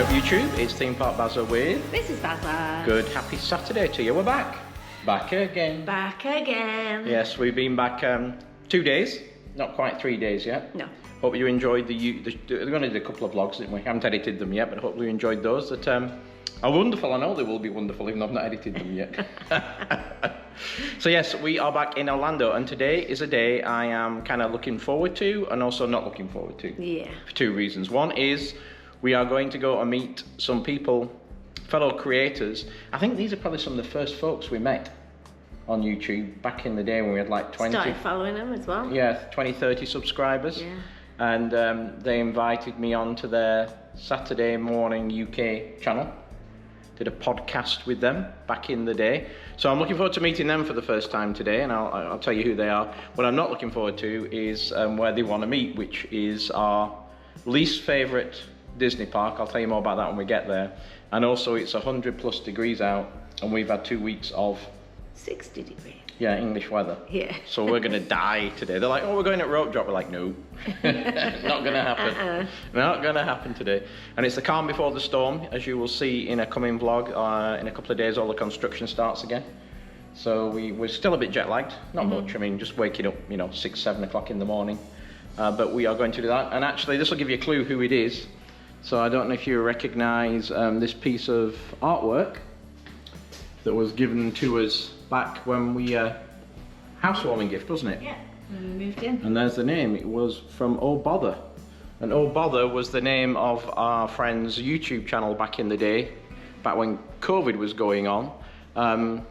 up YouTube? It's Theme Park Bazza with... This is Bazza. Good, happy Saturday to you. We're back. Back again. Back again. Yes, we've been back 2 days. Not quite 3 days yet. No. Hope you enjoyed we're going to do a couple of vlogs, didn't we? Haven't edited them yet, but hope you enjoyed those. That are wonderful. I know they will be wonderful, even though I've not edited them yet. So yes, we are back in Orlando, and today is a day I am kind of looking forward to, and also not looking forward to. Yeah. For two reasons. One is we are going to go and meet some people, fellow creators. I think these are probably some of the first folks we met on YouTube back in the day when we had like 20... Started following them as well. Yeah, 20, 30 subscribers. Yeah. And they invited me on to their Saturday morning UK channel. Did a podcast with them back in the day. So I'm looking forward to meeting them for the first time today, and I'll tell you who they are. What I'm not looking forward to is where they want to meet, which is our least favourite Disney park. I'll tell you more about that when we get there. And also it's 100+ degrees out, and we've had 2 weeks of 60 degrees. Yeah, English weather. Yeah. So we're gonna die today. They're like, oh, we're going at rope drop. We're like, no, not gonna happen. Not gonna happen today. And it's the calm before the storm, as you will see in a coming vlog. In a couple of days, all the construction starts again. So we're still a bit jet lagged. Not much. I mean, just waking up, 6, 7 o'clock in the morning. But we are going to do that. And actually, this will give you a clue who it is. So I don't know if you recognise this piece of artwork that was given to us back when we housewarming gift, wasn't it? Yeah, when we moved in. And there's the name. It was from Oh Bother, and Oh Bother was the name of our friend's YouTube channel back in the day, back when COVID was going on.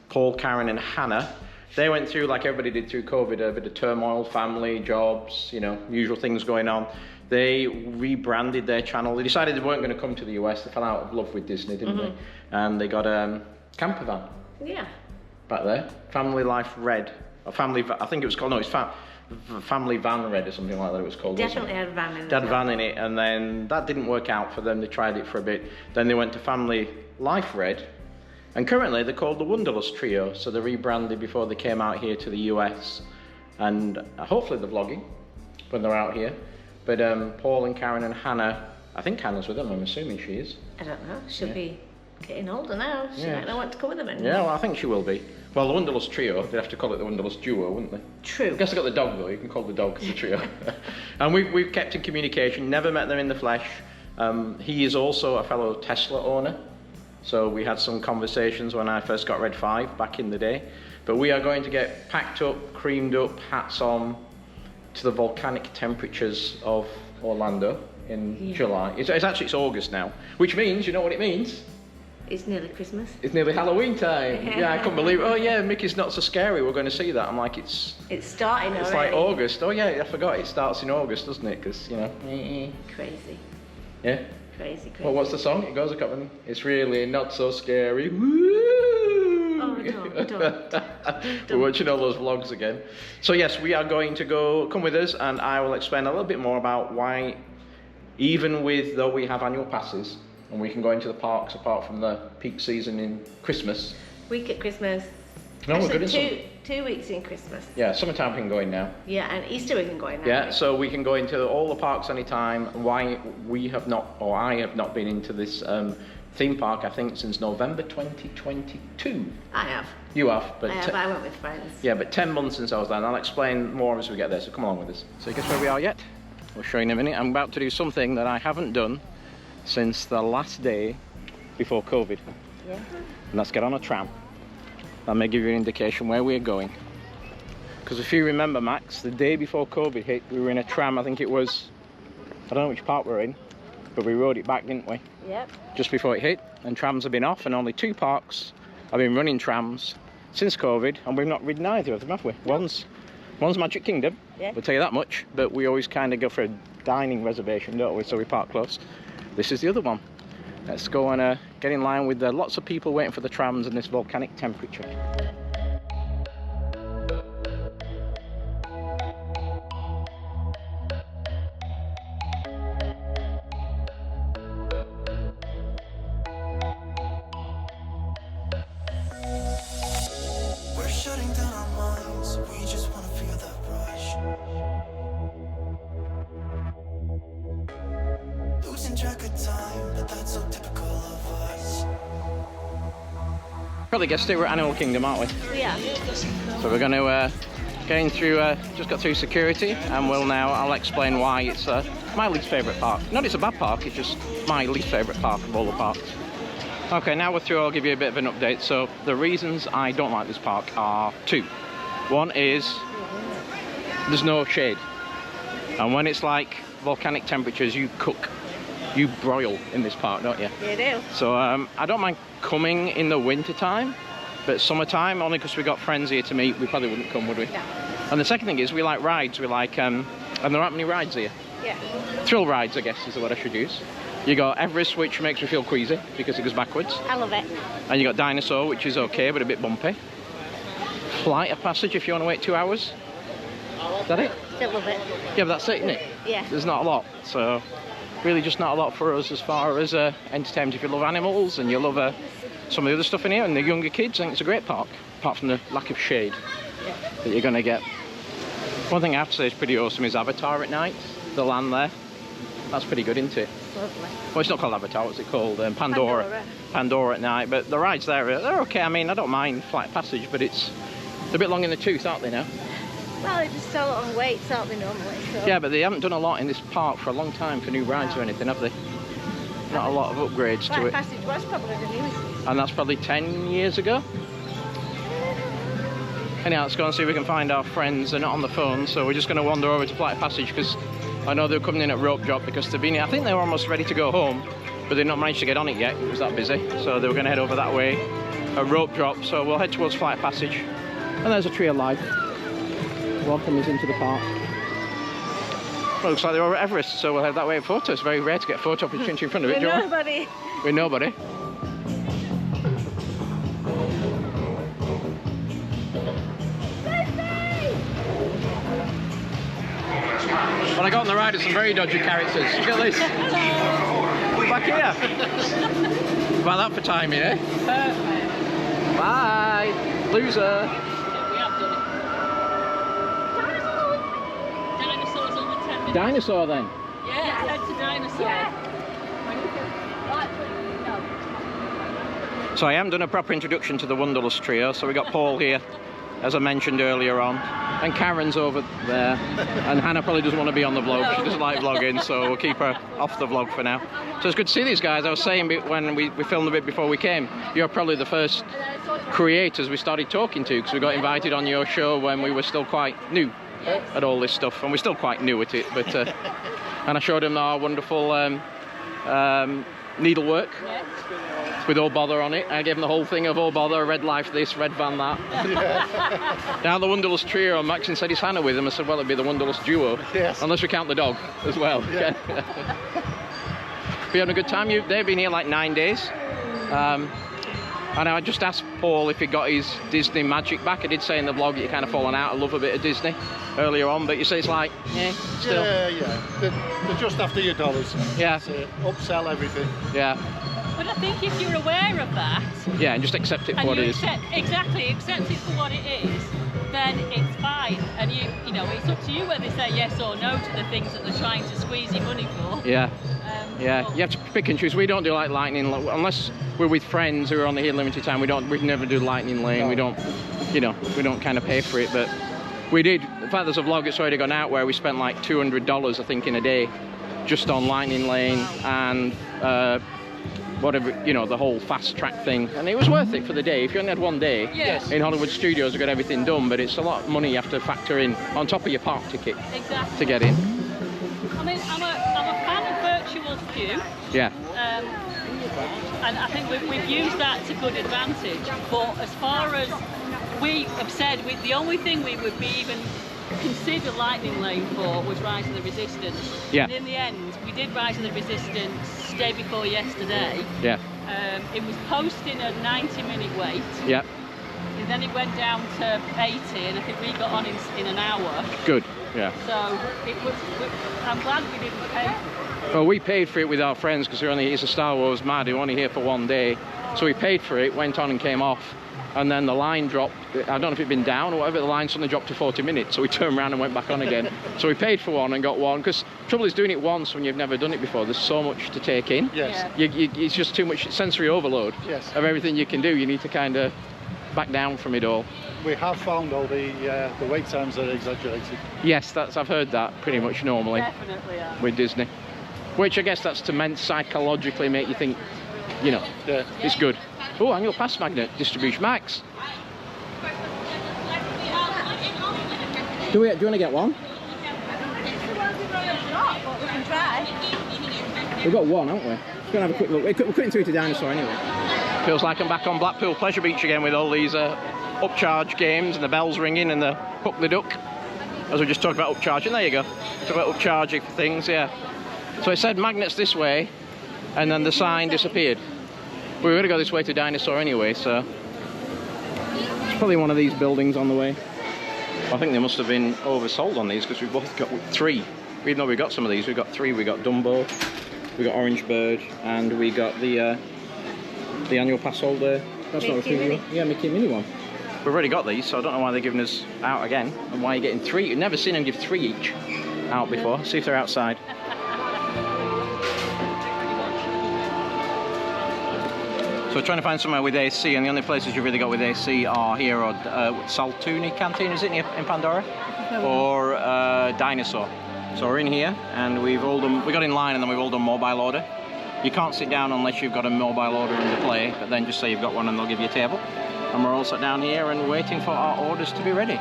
Paul, Karen, and Hannah. They went through, like everybody did through COVID, a bit of turmoil, family, jobs, usual things going on. They rebranded their channel. They decided they weren't going to come to the US. They fell out of love with Disney, didn't they? And they got a camper van. Yeah. Back there, Family Life Red, or Family. I think it was called. No, it's Family Van Red or something like that. It was called. Definitely had a van in it. They had a van in it, and then that didn't work out for them. They tried it for a bit. Then they went to Family Life Red, and currently they're called the Wonderlust Trio. So they rebranded before they came out here to the US, and hopefully they're vlogging when they're out here. But Paul and Karen and Hannah, I think Hannah's with them. I'm assuming she is. I don't know. She'll be getting older now. She might not want to come with them anymore. Yeah, well, I think she will be. Well, the Wonderlust Trio, they'd have to call it the Wonderlust Duo, wouldn't they? True. I guess I got the dog though, you can call the dog the trio. And we've kept in communication, never met them in the flesh. He is also a fellow Tesla owner. So we had some conversations when I first got Red 5 back in the day. But we are going to get packed up, creamed up, hats on to the volcanic temperatures of Orlando in July. It's August now, which means, you know what it means? It's nearly Christmas. It's nearly Halloween time. Yeah, I couldn't believe it. Oh yeah, Mickey's Not So Scary. We're going to see that. I'm like, it's starting already. It's like August. Oh yeah, I forgot. It starts in August, doesn't it? Because Crazy. Yeah. Crazy. Well, what's the song? It goes a couple. It's really not so scary. Woo! Oh, don't. We're watching all those vlogs again. So yes, we are going to go. Come with us, and I will explain a little bit more about why, even though we have annual passes. And we can go into the parks apart from the peak season in Christmas. Week at Christmas. No, actually, we're good in 2 weeks in Christmas. Yeah, summertime we can go in now. Yeah, and Easter we can go in now. Yeah, so we can go into all the parks anytime. Why we have not, or I have not been into this theme park, I think, since November 2022. I have. You have, but I went with friends. Yeah, but 10 months since I was there, and I'll explain more as we get there, so come along with us. So guess where we are yet? We'll show you in a minute. I'm about to do something that I haven't done since the last day before COVID. Yeah. And let's get on a tram. That may give you an indication where we're going. Because if you remember, Max, the day before COVID hit, we were in a tram. I think it was, I don't know which park we're in, but we rode it back, didn't we? Yep. Just before it hit, and trams have been off, and only 2 parks have been running trams since COVID, and we've not ridden either of them, have we? No. One's Magic Kingdom, we'll tell you that much, but we always kind of go for a dining reservation, don't we? So we park close. This is the other one. Let's go and get in line with lots of people waiting for the trams and this volcanic temperature. We're shutting down our minds, we just want to feel that rush. Losing track of time, but probably guessed it, we're at Animal Kingdom, aren't we? Yeah. So we're going to get in through, just got through security, and I'll explain why it's my least favourite park. Not it's a bad park, it's just my least favourite park of all the parks. Okay, now we're through, I'll give you a bit of an update. So the reasons I don't like this park are two. One is there's no shade. And when it's like volcanic temperatures, you broil in this park, don't you? You do. So I don't mind coming in the winter time, but summertime, only because we got friends here to meet, we probably wouldn't come, would we? No. And the second thing is we like rides. We like, and there aren't many rides here. Yeah. Thrill rides, I guess, is the word I should use. You got Everest, which makes me feel queasy because it goes backwards. I love it. And you got Dinosaur, which is okay, but a bit bumpy. Flight of Passage, if you want to wait 2 hours. Is that it? Still love it. Yeah, but that's it, isn't it? Yeah. There's not a lot, so really just not a lot for us as far as entertainment. If you love animals and you love some of the other stuff in here and the younger kids, I think it's a great park, apart from the lack of shade that you're going to get. One thing I have to say is pretty awesome is Avatar at night, the land there. That's pretty good, isn't it? Lovely. Well, it's not called Avatar, what's it called? Pandora. Pandora at night, but the rides there, they're okay. I mean, I don't mind Flight of Passage, but they're a bit long in the tooth, aren't they now? Well, they just sell it on weights, aren't they, normally? So. Yeah, but they haven't done a lot in this park for a long time for new rides or anything, have they? Not a lot of upgrades to it. Passage was probably the newest. And that's probably 10 years ago. Anyhow, let's go and see if we can find our friends. They're not on the phone, so we're just going to wander over to Flight of Passage because I know they're coming in at Rope Drop because they've been here. I think they were almost ready to go home, but they've not managed to get on it yet. It was that busy, so they were going to head over that way, a Rope Drop. So we'll head towards Flight of Passage. And there's a tree of life. Welcome us into the park. Well, looks like they're over at Everest, so we'll head that way at photo. It's very rare to get a photo opportunity in front of it. With nobody. With nobody. When I got on the ride, there's some very dodgy characters. Look at this. Back here. About that for timing, eh? Bye. Loser. Dinosaur then? Yeah, it's a dinosaur. So I haven't done a proper introduction to the Wonderlust trio, so we got Paul here, as I mentioned earlier on, and Karen's over there, and Hannah probably doesn't want to be on the vlog, she doesn't like vlogging, so we'll keep her off the vlog for now. So it's good to see these guys. I was saying when we filmed a bit before we came, you're probably the first creators we started talking to, because we got invited on your show when we were still quite new at all this stuff, and we're still quite new at it, but and I showed them our wonderful needlework with All Bother on it. I gave them the whole thing of All Bother, Red Life this, Red Van that. Now the Wonderlust trio, Maxine said he's Hannah with them. I said, well, it'd be the Wonderlust duo, yes. Unless we count the dog as well. Yeah. We having a good time? They've been here like 9 days. And I just asked Paul if he got his Disney magic back. I did say in the vlog that you kind of fallen out. I love a bit of Disney earlier on, but you say it's like, still. Yeah. They're just after your dollars. Yeah. Upsell everything. Yeah. But I think if you're aware of that, Yeah, and just accept it for and what you it is. accept it for what it is, then it's fine. And you know, it's up to you whether they say yes or no to the things that they're trying to squeeze your money for. Yeah. Yeah, you have to pick and choose. We don't do like lightning, unless we're with friends who are on the here limited time. We never do lightning lane. No. We don't, we don't kind of pay for it. But we did. In fact, there's a vlog that's already gone out where we spent like $200, I think, in a day, just on lightning lane and whatever, the whole fast track thing. And it was worth it for the day. If you only had 1 day in Hollywood Studios, we got everything done. But it's a lot of money you have to factor in on top of your park ticket to get in. I mean, I'm a fan of virtual queue. Yeah. And I think we've used that to good advantage. But as far as we have said, the only thing we would be even consider lightning lane for was Rise of the Resistance. Yeah. And in the end, we did Rise of the Resistance day before yesterday. Yeah. It was posting a 90-minute wait. Yeah. And then it went down to 80, and I think we got on in an hour. Good. Yeah. So I'm glad we didn't pay for it. Well, we paid for it with our friends because it's a Star Wars mad who were only here for 1 day. So we paid for it, went on and came off. and then the line dropped. I don't know if it'd been down or whatever, the line suddenly dropped to 40 minutes, so we turned around and went back on again. So we paid for one and got one, because trouble is doing it once when you've never done it before, there's so much to take in. Yes. It's just too much sensory overload Yes. of everything you can do. You need to kind of back down from it all. We have found all the wait times are exaggerated. Yes, I've heard that pretty much normally Definitely are. with Disney. Which I guess that's to meant psychologically make you think, you know, Yeah. it's good. Oh, annual pass magnet distribution. Max, do you want to get one? We can try. We've got one, haven't we? We're going to have a quick look. We're quitting through to Dinosaur anyway. Feels like I'm back on Blackpool Pleasure Beach again with all these upcharge games and the bells ringing and the hook the duck. As we just talked about upcharging, there you go. Talk about upcharging for things, yeah. So it said magnets this way, and then the sign disappeared. We were going to go this way to Dinosaur anyway, so it's probably one of these buildings on the way. I think they must have been oversold on these because we've both got 3. Even though we got some of these, we got 3. We got Dumbo, we got Orange Bird, and we got the annual pass holder. That's not a Mickey Minnie. Yeah, Mickey Minnie one. We've already got these, so I don't know why they're giving us out again, and why you're getting 3. You've never seen them give 3 each out before. See if they're outside. So we're trying to find somewhere with AC, and the only places you've really got with AC are here or Saltuni Canteen, is it, in Pandora? Or Dinosaur. So we're in here, and we got in line, and then we've all done mobile order. You can't sit down unless you've got a mobile order in the play, but then just say you've got one and they'll give you a table. And we're all sat down here and waiting for our orders to be ready.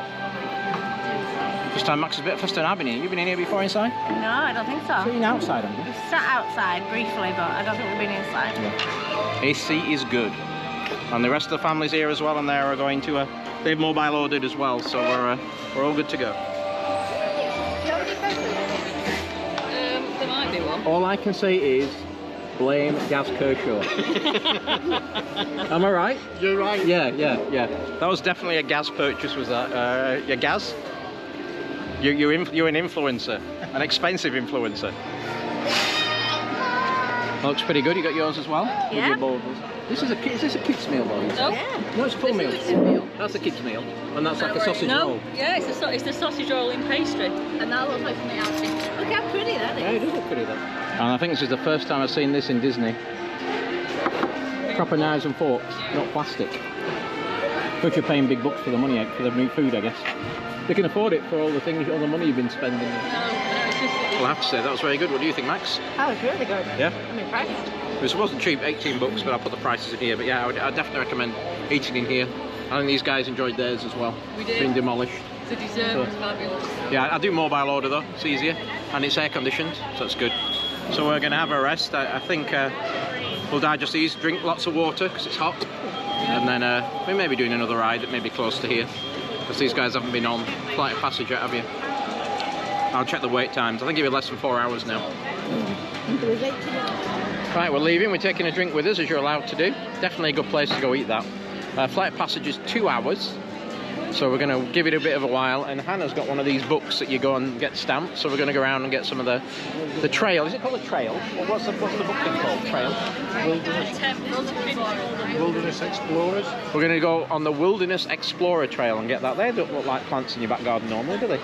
This time Max is a bit first time I've been here. You've been in here before inside? No, I don't think so. So you're outside, haven't you? We sat outside briefly, but I don't think we've been inside. Yeah. AC is good. And the rest of the family's here as well, and they are going to, they've mobile ordered as well, so we're all good to go. There might be one. All I can say is, blame Gaz Kershaw. Am I right? You're right. Yeah. That was definitely a Gaz purchase, was that? Yeah, Gaz? You're an influencer, an expensive influencer. Looks pretty good. You got yours as well? Yeah. With your boulders. Is this a kids meal, though? No. Yeah. No, it's full meal. This is a kids meal. That's a kids meal, and that's like a sausage No, roll. yeah, it's the sausage roll in pastry. And that looks like something else. Look how pretty that Yeah, is. it does look pretty though. And I think this is the first time I've seen this in Disney. Proper knives and forks, not plastic. But you're paying big bucks for the money, for the new food, I guess. They can afford it for all the money you've been spending. No, it's just Well, I have to say, that was very good. What do you think, Max? That was really good. Yeah? I'm impressed. It wasn't cheap, 18 bucks, but I'll put the prices in here. But yeah, I'd definitely recommend eating in here. I think these guys enjoyed theirs as well. We did. Being demolished. the dessert was fabulous. Yeah, I do mobile order though, it's easier. And it's air conditioned, so it's good. So we're going to have a rest. I think we'll digest these, drink lots of water because it's hot. And then we may be doing another ride that may be close to here. Because these guys haven't been on Flight of Passage yet, have you? I'll check the wait times. I think it'll be less than 4 hours now. Right, we're leaving. We're taking a drink with us, as you're allowed to do. Definitely a good place to go eat that. Flight of Passage is 2 hours. So we're going to give it a bit of a while. And Hannah's got one of these books that you go and get stamped. So we're going to go around and get some of the trail. Is it called a trail? Or what's the book thing called? Trail? Wilderness Explorers. We're going to go on the Wilderness Explorer Trail and get that. They don't look like plants in your back garden normally, do they?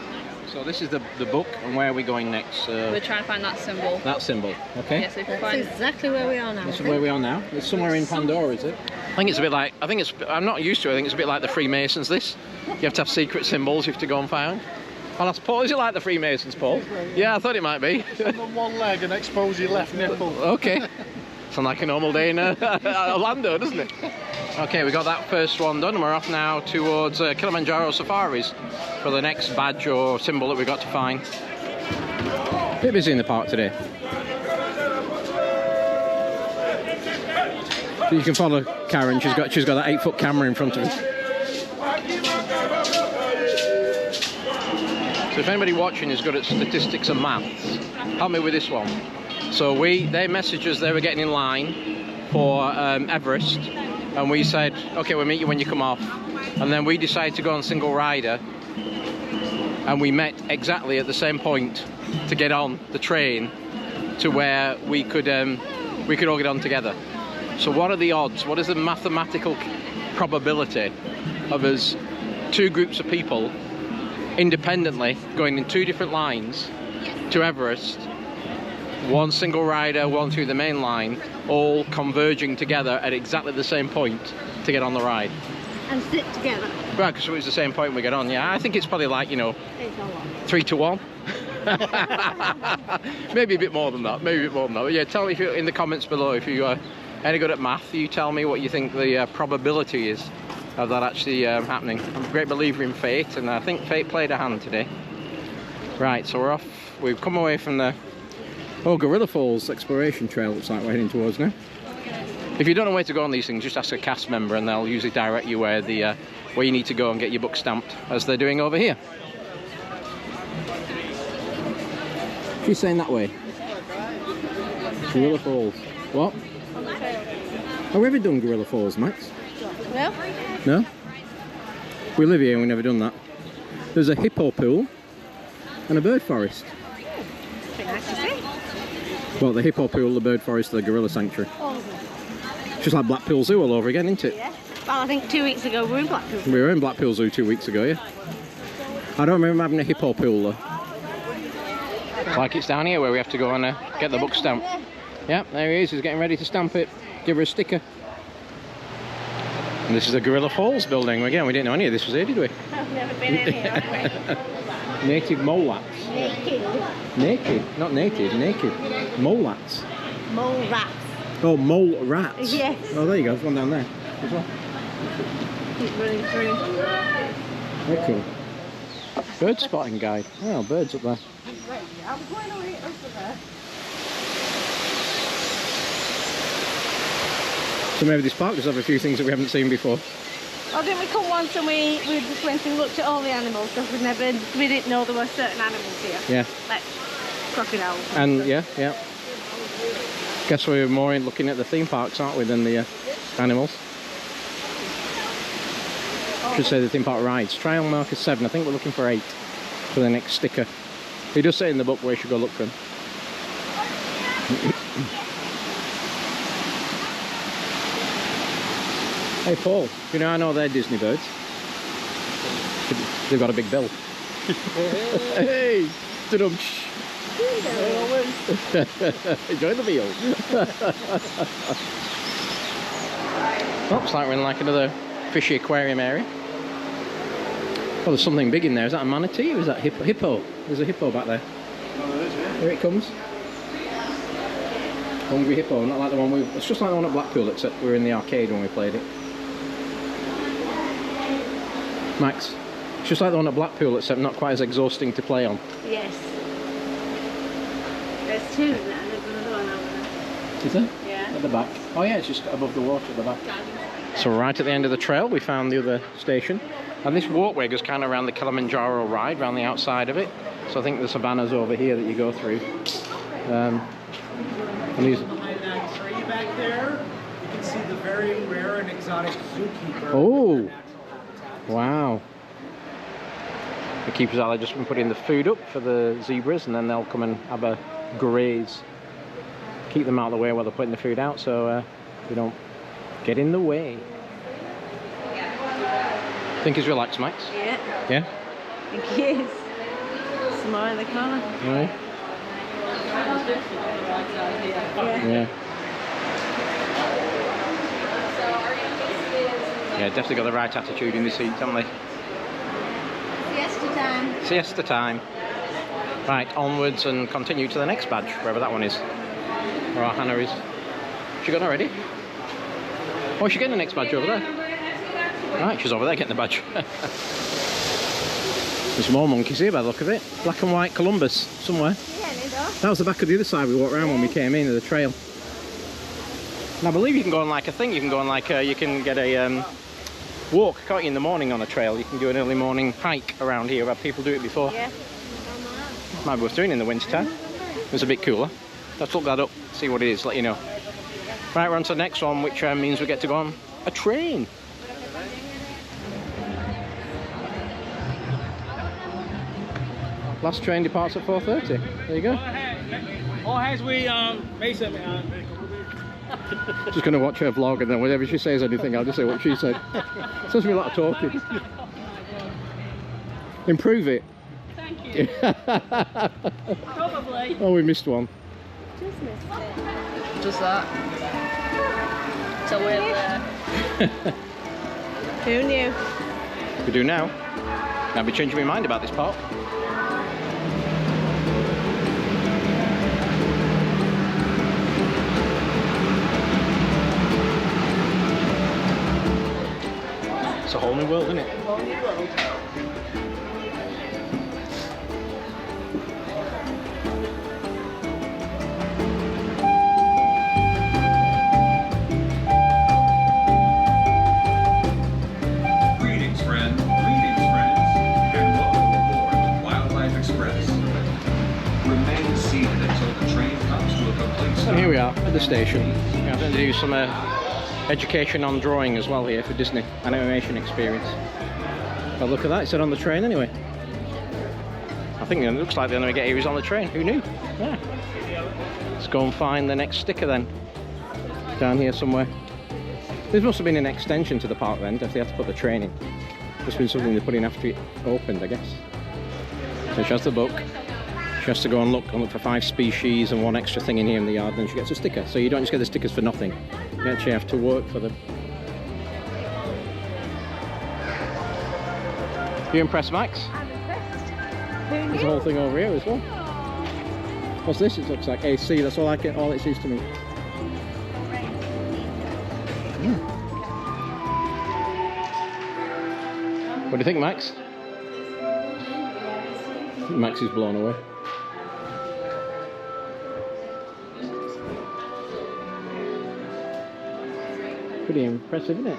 So this is the book, and where are we going next? We're trying to find that symbol. That symbol, okay? Yes, if we That's find exactly where we are now. This is where we are now. It's somewhere in Pandora, is it? I think it's a bit like, I'm not used to it, I think it's a bit like the Freemasons, this. You have to have secret symbols you have to go and find. I'll ask Paul, is it like the Freemasons, Paul? Yeah, I thought it might be. Stand on one leg and expose your left nipple. Okay. Sounds like a normal day in Orlando, doesn't it? Okay, we got that first one done, and we're off now towards Kilimanjaro Safaris for the next badge or symbol that we've got to find. A bit busy in the park today. So you can follow Karen, she's got that 8-foot camera in front of her. So if anybody watching is good at statistics and maths, help me with this one. So they messaged us, they were getting in line for Everest, and we said, okay, we'll meet you when you come off. And then we decided to go on single rider, and we met exactly at the same point to get on the train to where we could all get on together. So what are the odds? What is the mathematical probability of us, two groups of people, independently going in two different lines to Everest, one single rider, one through the main line, all converging together at exactly the same point to get on the ride? And sit together. Right, because it's the same point we get on. Yeah, I think it's probably like, you know, It's a lot. 3 to 1. Maybe a bit more than that. Maybe a bit more than that. But yeah, tell me if you, in the comments below, if you are any good at math. You tell me what you think the probability is of that actually happening. I'm a great believer in fate, and I think fate played a hand today. Right, so we're off. We've come away from the Gorilla Falls exploration trail. Looks like we're heading towards now. If you don't know where to go on these things, just ask a cast member, and they'll usually direct you where the where you need to go and get your book stamped, as they're doing over here. She's saying that way. Gorilla Falls. What? Have we ever done Gorilla Falls, Max? No? No? We live here and we've never done that. There's a hippo pool and a bird forest. Pretty nice to see. Well, the hippo pool, the bird forest, the gorilla sanctuary. Oh, Just like Blackpool Zoo all over again, isn't it? yeah. Well, I think 2 weeks ago we were in Blackpool. We were in Blackpool Zoo 2 weeks ago, yeah. I don't remember having a hippo pool though. Like it's down here where we have to go and get the book stamped. Yeah, there he is. He's getting ready to stamp it. Give her a sticker. And this is the Gorilla Falls building. Again, we didn't know any of this was here, did we? I've never been in here, have we? Native molats. Naked. Naked, not native, naked. Molats. Mole rats. Oh, mole rats. Yes. Oh, there you go. There's one down there as well. Keep running through. Very cool. Bird spotting guide. Oh, birds up there. I'm going over there. So maybe this park does have a few things that we haven't seen before. Oh, didn't we come once and we just went and looked at all the animals because we didn't know there were certain animals here. Yeah. Like crocodiles. And yeah. Guess we're more in looking at the theme parks, aren't we, than the animals. Should say the theme park rides. Trial marker 7. I think we're looking for 8 for the next sticker. He does say in the book where you should go look for them. Hey Paul, you know I know they're Disney birds. They've got a big bill. Hey! Enjoy the meal. Looks like we're in like another fishy aquarium area. Oh, there's something big in there. Is that a manatee or is that hippo? There's a hippo back there. Oh, there is, yeah. Here it comes. Hungry hippo, not like the one we... It's just like the one at Blackpool, except we were in the arcade when we played it. Max, it's just like the one at Blackpool, except not quite as exhausting to play on. Yes. There's 2 there. There's another one over there. Is there? Yeah. At the back. Oh yeah, it's just above the water at the back. So right at the end of the trail, we found the other station. And this walkway goes kind of around the Kilimanjaro ride, around the outside of it. So I think the savannah's over here that you go through. And these... Behind that tree back there, you can see the very rare and exotic zookeeper. Oh! Wow. The keepers are just been putting the food up for the zebras, and then they'll come and have a graze. Keep them out of the way while they're putting the food out, so we don't get in the way. Think he's relaxed, Max? Yeah. Yeah? I think he is. Some more in the corner. Yeah. Yeah. Yeah, definitely got the right attitude in the seats, haven't they? Siesta time. Siesta time. Right, onwards and continue to the next badge, wherever that one is. Where our Hannah is. She gone already? Oh, she's getting the next badge over there. Right, she's over there getting the badge. There's more monkeys here by the look of it. Black and white Columbus, somewhere. Yeah, they do. That was the back of the other side we walked around when we came in, the trail. And I believe you can go on like a thing, you can go on like you can get a walk, can't you, in the morning on a trail. You can do an early morning hike around here. I've had people do it before. Yeah. Might be worth doing in the winter time. It's a bit cooler. Let's look that up, see what it is, let you know. Right, we're on to the next one, which means we get to go on a train. Last train departs at 4:30. There you go. Oh, as we Mason, Just going to watch her vlog, and then whenever she says anything, I'll just say what she said. It says me a lot of talking. Improve it. Thank you. Probably. Oh, we missed one. Just missed it. Just that. So we're there. Who knew? We do now. I'll be changing my mind about this park. It's a whole new world, isn't it? Whole new world. Greetings, friends, and welcome aboard Wildlife Express. Remain seated until the train comes to a complete stop. And here we are at the station. I'm going to do some education on drawing as well here for Disney animation experience. But look at that, it said on the train anyway. I think it looks like the only way to get here is on the train. Who knew? Yeah. Let's go and find the next sticker then. Down here somewhere. This must have been an extension to the park then, if they had to put the train in. Must have been something they put in after it opened, I guess. So she has the book. She has to go and look for 5 species and 1 extra thing in here in the yard, and then she gets a sticker. So you don't just get the stickers for nothing. You actually have to work for them. You impressed, Max? I'm impressed. Who There's a knew? whole thing over here as well. What's this? It looks like AC. That's all all it sees to me. What do you think, Max? I think Max is blown away. Pretty impressive, isn't it?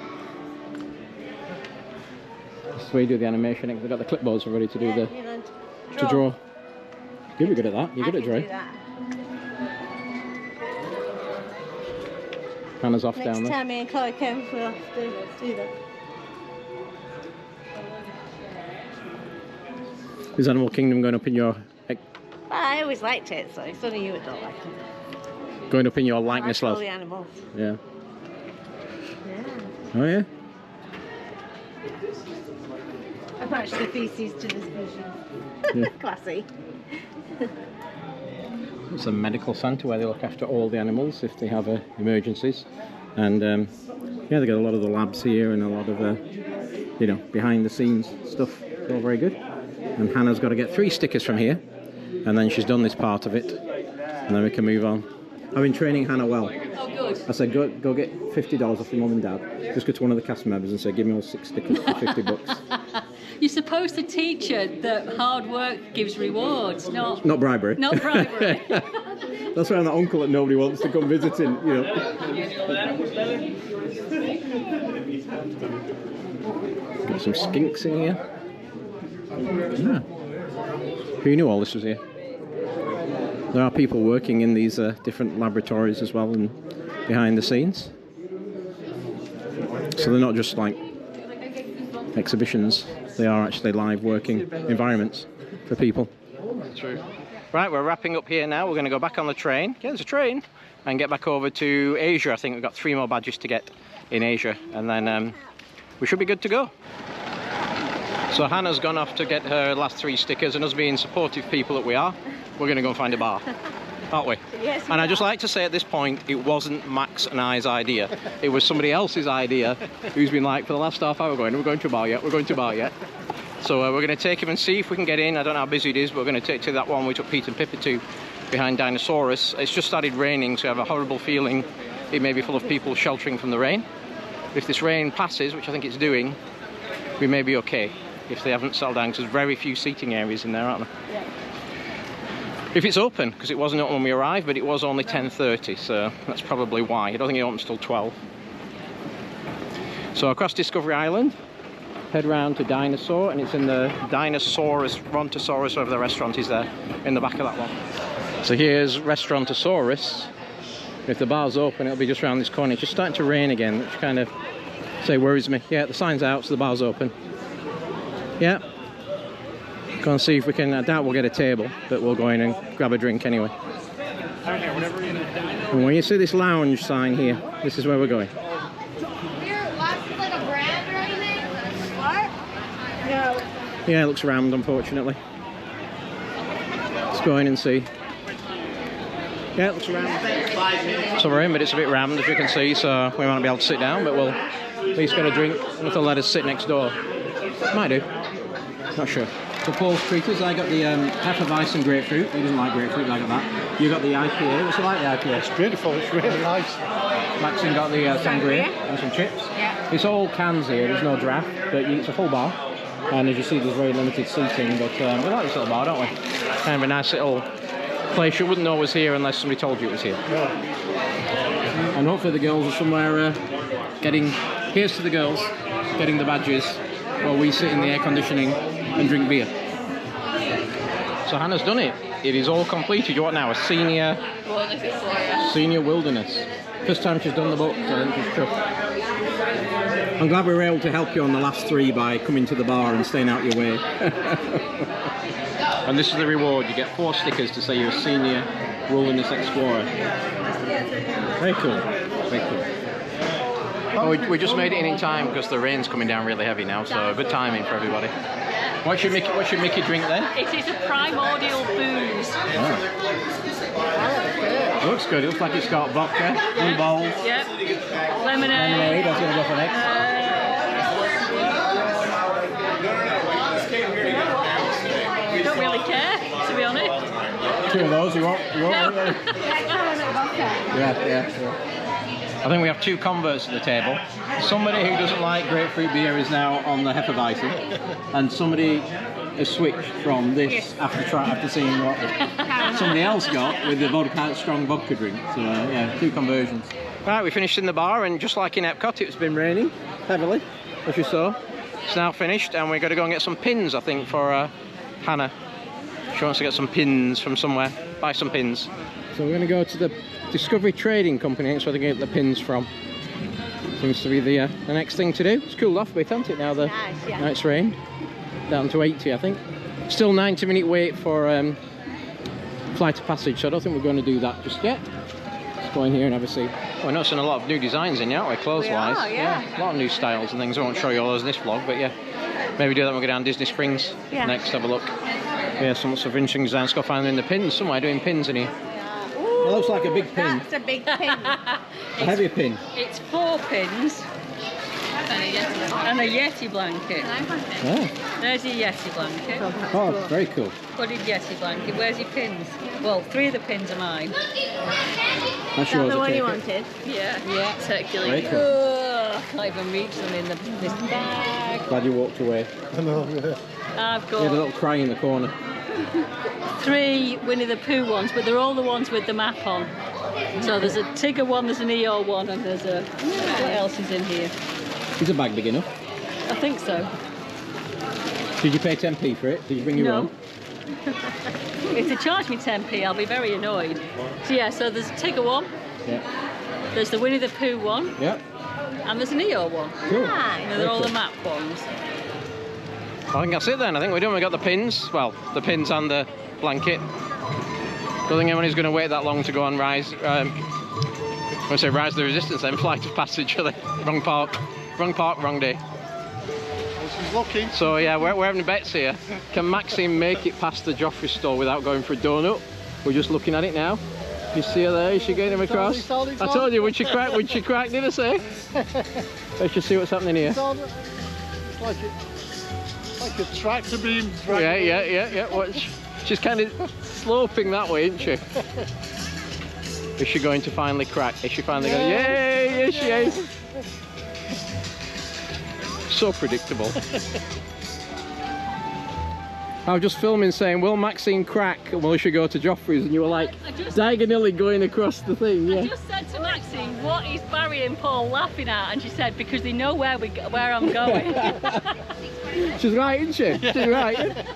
That's the way you do the animation. They've got the clipboards ready to do Yeah, the you learned to draw. You'll be good at that. You're good I at can drawing. do that. Hannah's off down Next there. time me and Chloe come, we'll have to do that. Is Animal Kingdom going up in your Well, I always liked it, so it's only you that don't like it. going up in your I likeness like all level? the animals. Yeah. Yeah. Oh yeah. I match the feces to the species. Yeah. Classy. It's a medical centre where they look after all the animals if they have emergencies, and yeah, they got a lot of the labs here and a lot of you know, behind the scenes stuff. It's all very good. And Hannah's got to get 3 stickers from here, and then she's done this part of it, and then we can move on. I've been training Hannah well. Oh, good. I said, go get $50 off your mum and dad. Just go to one of the cast members and say, give me all 6 stickers for $50. You're supposed to teach her that hard work gives rewards, not Not bribery. not bribery. That's why I'm that uncle that nobody wants to come visiting, you know. Got some skinks in here. Yeah. Who knew all this was here? There are people working in these different laboratories as well and behind the scenes. So they're not just like exhibitions, they are actually live working environments for people. True. Right, we're wrapping up here now. We're going to go back on the train. Yeah, there's a train. And get back over to Asia. I think we've got 3 more badges to get in Asia. And then we should be good to go. So Hannah's gone off to get her last 3 stickers, and us being supportive people that we are, we're going to go and find a bar, aren't we? Yes, and I'd just like to say at this point, it wasn't Max and I's idea. It was somebody else's idea who's been like, for the last half hour going, we're going to a bar yet, we're going to a bar yet. So we're going to take him and see if we can get in. I don't know how busy it is, but we're going to take to that one we took Pete and Pippa to behind Dinosaurus. It's just started raining, so I have a horrible feeling it may be full of people sheltering from the rain. If this rain passes, which I think it's doing, we may be okay. If they haven't settled down, because there's very few seating areas in there, aren't there? Yeah. If it's open, because it wasn't open when we arrived, but it was only 10:30, so that's probably why. I don't think it opens till 12. So across Discovery Island, head round to Dinosaur, and it's in the Dinosaurus, Rontosaurus, wherever the restaurant is there, in the back of that one. So here's Restaurantosaurus. If the bar's open, it'll be just around this corner. It's just starting to rain again, which kind of worries me. Yeah, the sign's out, so the bar's open. Yeah. Go and see if we can. I doubt we'll get a table, but we'll go in and grab a drink anyway. And when you see this lounge sign here, this is where we're going. Yeah, it looks round, unfortunately. Let's go in and see. Yeah, it looks round. So we're in, but it's a bit round, as you can see, so we won't be able to sit down, but we'll at least get a drink if they'll let us sit next door. Might do. Not sure. For Paul's treaters, I got the Hefeweizen grapefruit. He doesn't like grapefruit, I got that. You got the IPA. What's it like, the IPA? It's beautiful, it's really nice. Maxine got the sangria and some chips. Yeah. It's all cans here, there's no draft, but it's a full bar. And as you see, there's very limited seating, but we like this little bar, don't we? Kind of a nice little place you wouldn't know was here unless somebody told you it was here. Yeah. And hopefully the girls are somewhere getting, here's to the girls, getting the badges while we sit in the air conditioning and drink beer. So Hannah's done it. It is all completed. What now? A senior wilderness. First time she's done the book, so I think she's chuffed. I'm glad we were able to help you on the last 3 by coming to the bar and staying out your way. And this is the reward. You get 4 stickers to say you're a senior wilderness explorer. Very cool. Very cool. Oh, we just made it in time because the rain's coming down really heavy now, so good timing for everybody. What should Mickey drink then? It is a primordial booze. Oh. It looks good. It looks like it's got vodka, blue bowls, Yep. Lemonade. lemonade. That's going to go for next. Don't really care, to be honest. 2 of those. You want? No. Yeah. I think we have 2 converts at the table. Somebody who doesn't like grapefruit beer is now on the Hefeweizen, and somebody has switched from this after seeing what somebody else got with the vodka, strong vodka drink. So yeah, 2 conversions. Right, we finished in the bar, and just like in Epcot, it's been raining heavily, as you saw. It's now finished, and we're going to go and get some pins, I think, for Hannah. She wants to get some pins from somewhere. Buy some pins. So we're going to go to the Discovery Trading Company. That's where they get the pins from. Seems to be the next thing to do. It's cooled off a bit, hasn't it, now now it's rained. Down to 80, I think. Still 90-minute wait for Flight of Passage, so I don't think we're going to do that just yet. Let's go in here and have a see. We're noticing a lot of new designs in here, aren't we, clothes-wise? Yeah. A lot of new styles and things. I won't show you all those in this vlog, but yeah. Maybe do that when we go down Disney Springs next, have a look. Yeah, some lots of interesting designs. Go find them in the pins somewhere, doing pins in here. It looks like a big pin. That's a big pin. A heavy pin. It's 4 pins and a Yeti blanket. Oh, There's your Yeti blanket. oh very cool. What did Yeti blanket? Where's your pins? Well, 3 of the pins are mine. That's yours, the I one take you it. wanted. Yeah, it's Hercules. Very cool. I can't even reach them in this bag. Glad you walked away. I know, yeah. I've You had a got little cry in the corner. 3 Winnie the Pooh ones, but they're all the ones with the map on. So there's a Tigger one, there's an Eeyore one, and there's a... What else is in here? Is the bag big enough? I think so. Did you pay 10p for it? Did you bring your own? If they charge me 10p, I'll be very annoyed. So yeah, so there's a Tigger one, Yeah. there's the Winnie the Pooh one, Yeah. and there's an Eeyore one. Cool. And they're all the map ones. I think that's it then. I think we're done. We got the pins. Well, the pins and the blanket. Don't think anybody's going to wait that long to go on Rise. I'm going to say Rise the Resistance then. Flight of Passage. Wrong park. Wrong day. She's lucky. So yeah, we're having bets here. Can Maxine make it past the Joffrey store without going for a donut? We're just looking at it now. You see her there? Is she getting him across? It's on. I told you when she cracked, did I say? Let's just see what's happening here. It's on. It's like a tractor beam. Yeah. Watch. She's kind of sloping that way, isn't she? Is she going to finally crack? Is she finally going to... Yay! Yes, she is. So predictable. I was just filming saying, will Maxine crack and will she go to Joffrey's? And you were like, diagonally going across the thing, yeah. I just said to Maxine, what is Barry and Paul laughing at? And she said, because they know where I'm going. She's right, isn't she? She's right.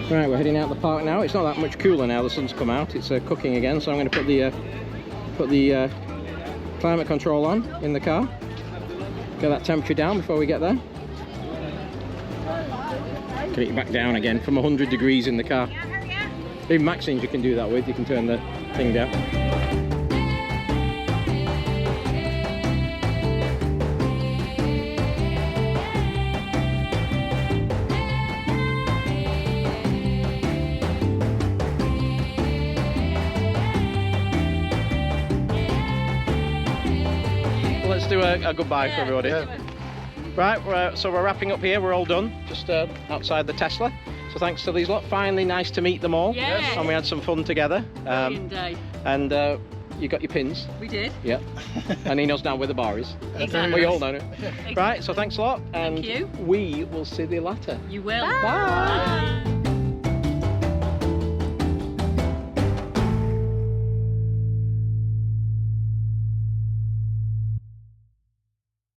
Right, we're heading out the park now. It's not that much cooler now, the sun's come out. It's cooking again, so I'm going to put the climate control on in the car. Get that temperature down before we get there. Get it back down again from 100 degrees in the car. Even Maxine's you can do that with. You can turn the thing down. Let's do a goodbye for everybody. Right, so we're wrapping up here. We're all done, just outside the Tesla. So thanks to these lot. Finally, nice to meet them all. Yes. And we had some fun together. Brilliant day. And you got your pins. We did. Yeah. And he knows now where the bar is. Exactly. We all know it. Right, so thanks a lot. And Thank you. we will see you later. You will. Bye.